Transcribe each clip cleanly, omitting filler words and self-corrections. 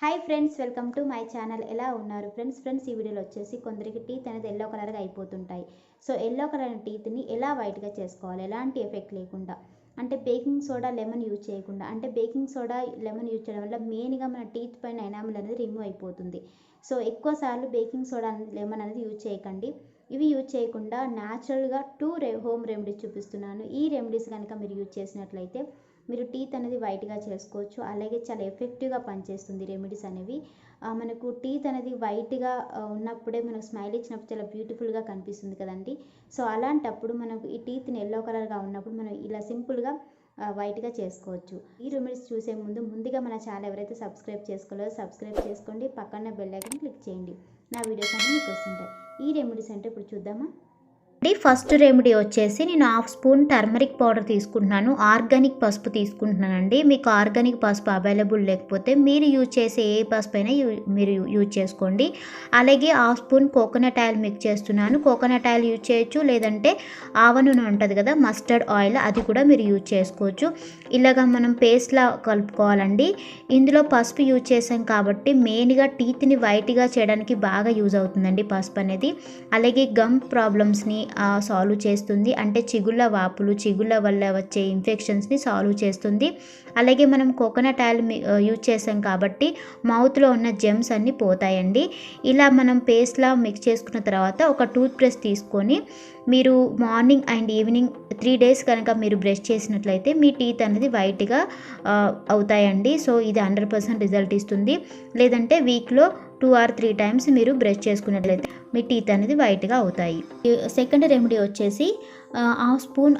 Hi friends, welcome to my channel. ఎలా ఉన్నారు friends? ఈ వీడియోలో వచ్చేసి కొందరికి టీత్ అనేది ఎల్లో కలర్గా అయిపోతుంటాయి. సో ఎల్లో కలర్ టీత్ని ఎలా వైట్గా చేసుకోవాలి, ఎలాంటి ఎఫెక్ట్ లేకుండా, అంటే బేకింగ్ సోడా లెమన్ యూజ్ చేయకుండా. అంటే బేకింగ్ సోడా లెమన్ యూజ్ చేయడం వల్ల మెయిన్గా మన టీత్ పైన ఎనామిల్ అనేది రిమూవ్ అయిపోతుంది. సో ఎక్కువసార్లు బేకింగ్ సోడా లెమన్ అనేది యూజ్ చేయకండి. ఇవి యూజ్ చేయకుండా న్యాచురల్గా హోమ్ రెమెడీస్ చూపిస్తున్నాను. ఈ రెమెడీస్ కనుక మీరు యూజ్ చేసినట్లయితే మీరు టీత్ అనేది వైట్గా చేసుకోవచ్చు. అలాగే చాలా ఎఫెక్టివ్గా పనిచేస్తుంది రెమెడీస్ అనేవి. మనకు టీత్ అనేది వైట్గా ఉన్నప్పుడే మనకు స్మైల్ ఇచ్చినప్పుడు చాలా బ్యూటిఫుల్గా కనిపిస్తుంది కదండి. సో అలాంటప్పుడు మనకు ఈ టీత్ని ఎల్లో కలర్గా ఉన్నప్పుడు మనం ఇలా సింపుల్గా వైట్గా చేసుకోవచ్చు. ఈ రెమెడీస్ చూసే ముందుగా మన ఛానల్ ఎవరైతే సబ్స్క్రైబ్ చేసుకోలేదో సబ్స్క్రైబ్ చేసుకోండి. పక్కన బెల్ ఐకాన్ క్లిక్ చేయండి. నా వీడియోస్ అన్నీ మీకు వస్తుంటాయి. ఈ రెమెడీస్ అంటే ఇప్పుడు చూద్దామా. ఫస్ట్ రెమెడీ వచ్చేసి నేను 1/2 స్పూన్ టర్మరిక్ పౌడర్ తీసుకుంటున్నాను. ఆర్గానిక్ పసుపు తీసుకుంటున్నానండి. మీకు ఆర్గానిక్ పసుపు అవైలబుల్ లేకపోతే మీరు యూజ్ చేసే ఏ పసుపు అయినా మీరు యూజ్ చేసుకోండి. అలాగే 1/2 స్పూన్ కోకోనట్ ఆయిల్ మిక్స్ చేస్తున్నాను. కోకోనట్ ఆయిల్ యూజ్ చేయొచ్చు, లేదంటే ఆవ నూనె ఉంటుంది కదా, మస్టర్డ్ ఆయిల్, అది కూడా మీరు యూజ్ చేసుకోవచ్చు. ఇలాగా మనం పేస్ట్లా కలుపుకోవాలండి. ఇందులో పసుపు యూజ్ చేసాం కాబట్టి మెయిన్గా టీత్ని వైట్గా చేయడానికి బాగా యూజ్ అవుతుందండి పసుపు అనేది. అలాగే గమ్ ప్రాబ్లమ్స్ని సాల్వ్ చేస్తుంది. అంటే చిగుళ్ళ వాపులు, చిగుళ్ళ వల్ల వచ్చే ఇన్ఫెక్షన్స్ని సాల్వ్ చేస్తుంది. అలాగే మనం కోకోనట్ ఆయిల్ యూజ్ చేసాం కాబట్టి మౌత్లో ఉన్న జెమ్స్ అన్నీ పోతాయండి. ఇలా మనం పేస్ట్లా మిక్స్ చేసుకున్న తర్వాత ఒక టూత్ బ్రష్ తీసుకొని మీరు మార్నింగ్ అండ్ ఈవినింగ్ 3 days కనుక మీరు బ్రష్ చేసినట్లయితే మీ టీత్ అనేది వైట్గా అవుతాయండి. సో ఇది 100% రిజల్ట్ ఇస్తుంది. లేదంటే వీక్లో 2 or 3 times మీరు బ్రష్ చేసుకున్నట్లయితే మీ టీత్ అనేది వైట్గా అవుతాయి. సెకండ్ రెమెడీ వచ్చేసి 1/2 స్పూన్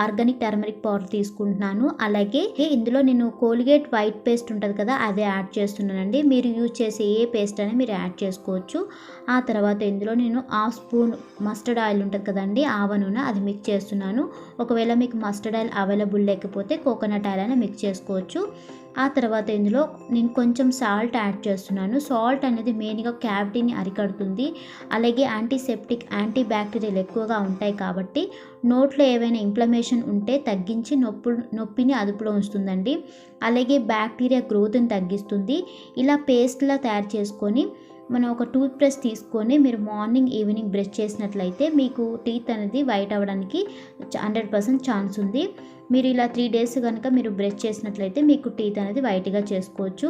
ఆర్గానిక్ టర్మరిక్ పౌడర్ తీసుకుంటున్నాను. అలాగే ఇందులో నేను కోల్గేట్ వైట్ పేస్ట్ ఉంటుంది కదా, అదే యాడ్ చేస్తున్నానండి. మీరు యూజ్ చేసే ఏ పేస్ట్ అని మీరు యాడ్ చేసుకోవచ్చు. ఆ తర్వాత ఇందులో నేను 1/2 స్పూన్ మస్టర్డ్ ఆయిల్ ఉంటుంది కదండి, ఆవ నూనె, అది మిక్స్ చేస్తున్నాను. ఒకవేళ మీకు మస్టర్డ్ ఆయిల్ అవైలబుల్ లేకపోతే కోకోనట్ ఆయిల్ అయినా మిక్స్ చేసుకోవచ్చు. ఆ తర్వాత ఇందులో నేను కొంచెం సాల్ట్ యాడ్ చేస్తున్నాను. సాల్ట్ అనేది మెయిన్గా క్యావిటీని అరికడుతుంది. అలాగే యాంటీసెప్టిక్, యాంటీ బ్యాక్టీరియల్ ఎక్కువగా ఉంటాయి కాబట్టి నోట్లో ఏవైనా ఇన్ఫ్లమేషన్ ఉంటే తగ్గించి నొప్పిని అదుపులో ఉంచుతుందండి. అలాగే బ్యాక్టీరియా గ్రోత్ని తగ్గిస్తుంది. ఇలా పేస్ట్లా తయారు చేసుకొని మనం ఒక టూత్ బ్రష్ తీసుకొని మీరు మార్నింగ్ ఈవినింగ్ బ్రష్ చేసినట్లయితే మీకు టీత్ అనేది వైట్ అవ్వడానికి 100% ఛాన్స్ ఉంది. మీరు ఇలా 3 days కనుక మీరు బ్రష్ చేసినట్లయితే మీకు టీత్ అనేది వైట్గా చేసుకోవచ్చు.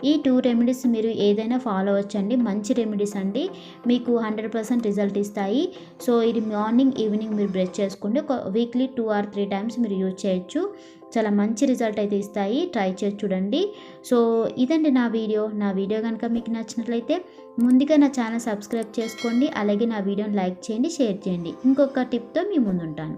ఈ 2 రెమెడీస్ మీరు ఏదైనా ఫాలో అవ్వచ్చండి. మంచి రెమెడీస్ అండి, మీకు 100% రిజల్ట్ ఇస్తాయి. సో ఇది మార్నింగ్ ఈవినింగ్ మీరు బ్రష్ చేసుకోండి. ఒక వీక్లీ 2 or 3 times మీరు యూజ్ చేయొచ్చు. చాలా మంచి రిజల్ట్ అయితే ఇస్తాయి. ట్రై చేసి చూడండి. సో ఇదండి నా వీడియో కనుక మీకు నచ్చినట్లయితే ముందుగా నా ఛానల్ సబ్స్క్రైబ్ చేసుకోండి. అలాగే నా వీడియోని లైక్ చేయండి, షేర్ చేయండి. ఇంకొక టిప్తో మీ ముందుంటాను.